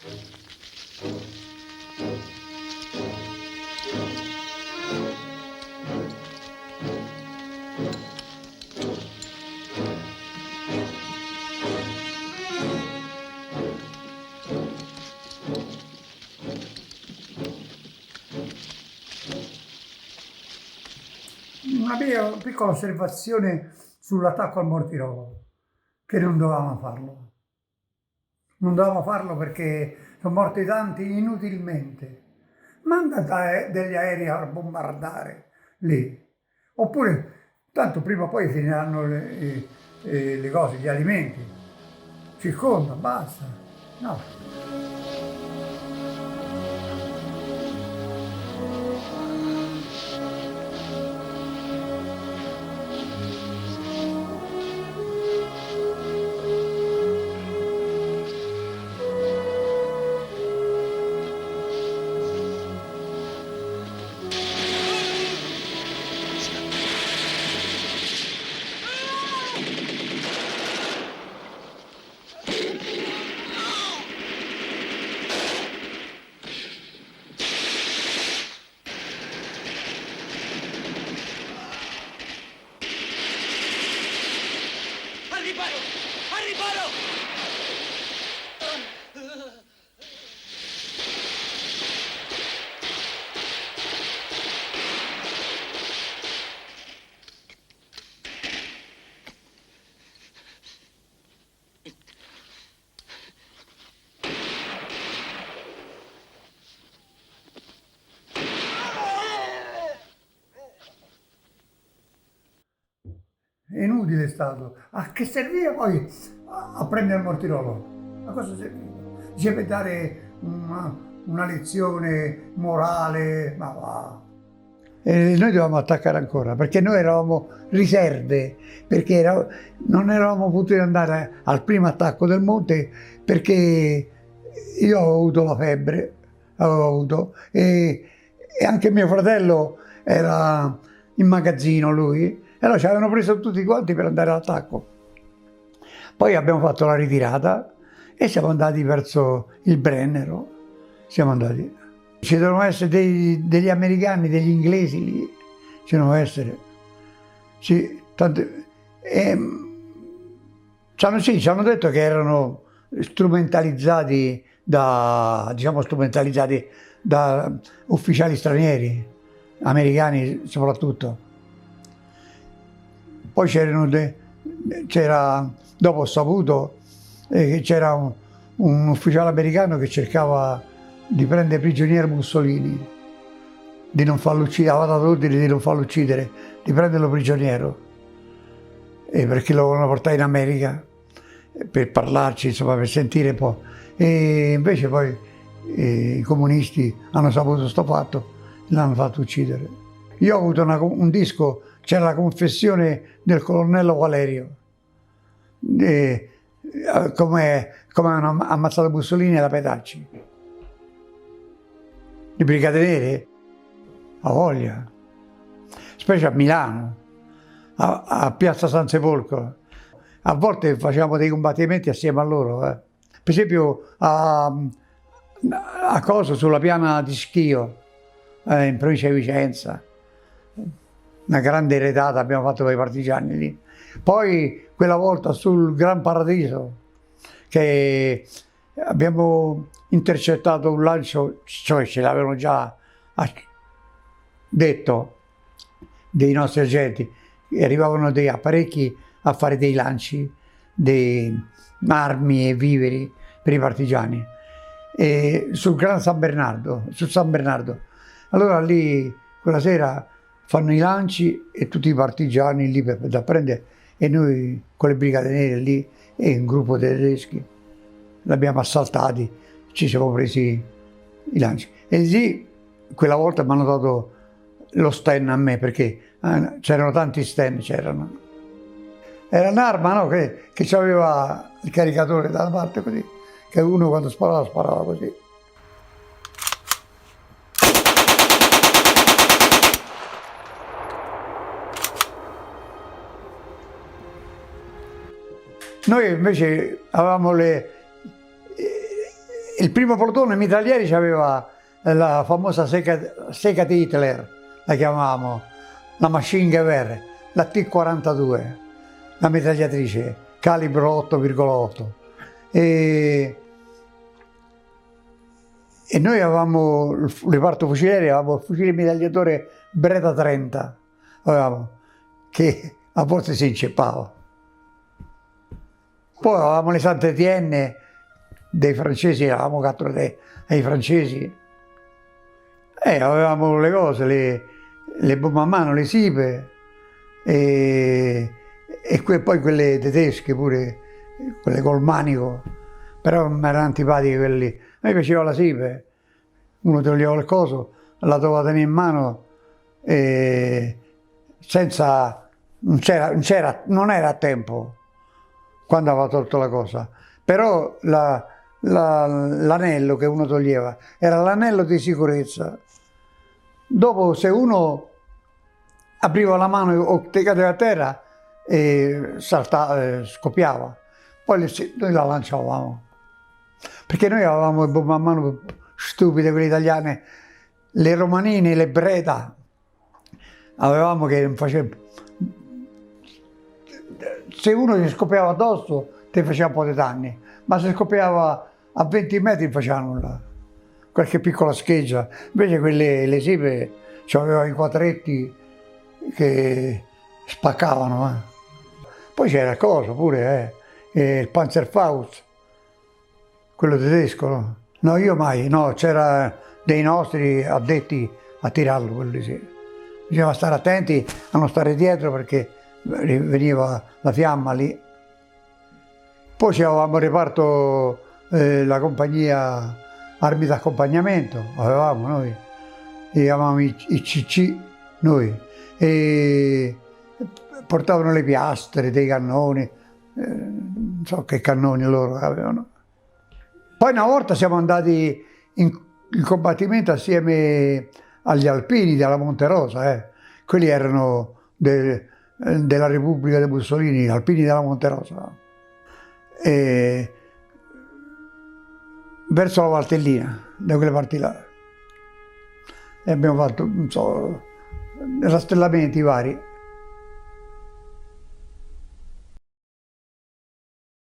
Una piccola osservazione sull'attacco al Mortirolo, che non dovevamo farlo. Non dovevamo farlo perché sono morti tanti inutilmente. Manda degli aerei a bombardare lì. Oppure, tanto prima o poi finiranno le cose, gli alimenti. Circonda, basta. No. ¡Al riparo! ¡Al riparo! È inutile è stato. A che serviva poi a prendere il Mortirolo? A cosa serviva? Diceva per dare una lezione morale, ma va. E noi dovevamo attaccare ancora, perché noi eravamo riserve, perché non eravamo potuti andare al primo attacco del monte, perché io avevo avuto la febbre, e anche mio fratello era in magazzino lui, e allora ci avevano preso tutti quanti per andare all'attacco. Poi abbiamo fatto la ritirata e siamo andati verso il Brennero, siamo andati. Ci devono essere degli americani, degli inglesi lì, ci devono essere. Ci hanno detto che erano strumentalizzati da ufficiali stranieri, americani soprattutto. Poi dopo ho saputo che c'era un ufficiale americano che cercava di prendere prigioniero Mussolini, di non farlo uccidere, aveva dato ordine di non farlo uccidere, di prenderlo prigioniero, perché lo volevano portare in America per parlarci, insomma, per sentire un po'. E invece poi i comunisti hanno saputo sto fatto e l'hanno fatto uccidere. Io ho avuto un disco, c'era la confessione del colonnello Valerio, come hanno ammazzato Mussolini alla Petacci. Le brigate nere, a voglia, specie a Milano, a Piazza San Sepolcro. A volte facevamo dei combattimenti assieme a loro. Per esempio a Coso, sulla piana di Schio, in provincia di Vicenza. Una grande retata abbiamo fatto con i partigiani lì. Poi quella volta sul Gran Paradiso, che abbiamo intercettato un lancio, cioè ce l'avevano già detto dei nostri agenti, arrivavano dei apparecchi a fare dei lanci, di armi e viveri per i partigiani, e sul Gran San Bernardo, su San Bernardo. Allora lì quella sera fanno i lanci e tutti i partigiani lì da prendere, e noi con le brigate nere lì e un gruppo di tedeschi l'abbiamo assaltati, ci siamo presi i lanci. E lì quella volta mi hanno dato lo sten a me, perché c'erano tanti sten, c'erano. Era un'arma, no, che aveva il caricatore da una parte così, che uno quando sparava così. Noi invece avevamo il primo plotone mitraglieri aveva la famosa Sega di Hitler, la chiamavamo, la Machine Gewehr, la T-42, la mitragliatrice, calibro 8,8. E noi avevamo il reparto fucilieri, avevamo il fucile mitragliatore Breda 30, avevamo, che a volte si inceppava. Poi avevamo le Saint-Étienne dei francesi, avevamo catturate ai francesi. Avevamo le cose, le bombe a mano, le sipe, e poi quelle tedesche pure, quelle col manico, però mi erano antipatiche quelli. A me piaceva la sipe, uno toglieva il coso, la doveva tenere in mano, e senza, non era a tempo quando aveva tolto la cosa, però l'anello che uno toglieva era l'anello di sicurezza. Dopo, se uno apriva la mano o te cadeva a terra, scoppiava. Poi noi la lanciavamo. Perché noi avevamo le bombe a mano stupide, quelle italiane, le romanine, le Breda. Avevamo che non faceva... Se uno gli scoppiava addosso, ti faceva un po' di danni, ma se scoppiava a 20 metri non faceva nulla. Qualche piccola scheggia. Invece quelle le sipe avevano i quadretti che spaccavano. Poi c'era il coso pure, il Panzerfaust, quello tedesco, no? No, io mai, no, c'era dei nostri addetti a tirarlo, quelli sì. Bisognava stare attenti a non stare dietro perché veniva la fiamma lì. Poi avevamo reparto la compagnia armi d'accompagnamento, avevamo noi, li chiamavamo i CC noi, e portavano le piastre, dei cannoni, non so che cannoni loro avevano. Poi una volta siamo andati in combattimento assieme agli alpini della Monterosa, quelli erano della Repubblica di Mussolini, alpini della Monterosa, verso la Valtellina, da quelle parti là. E abbiamo fatto, non so, rastellamenti vari.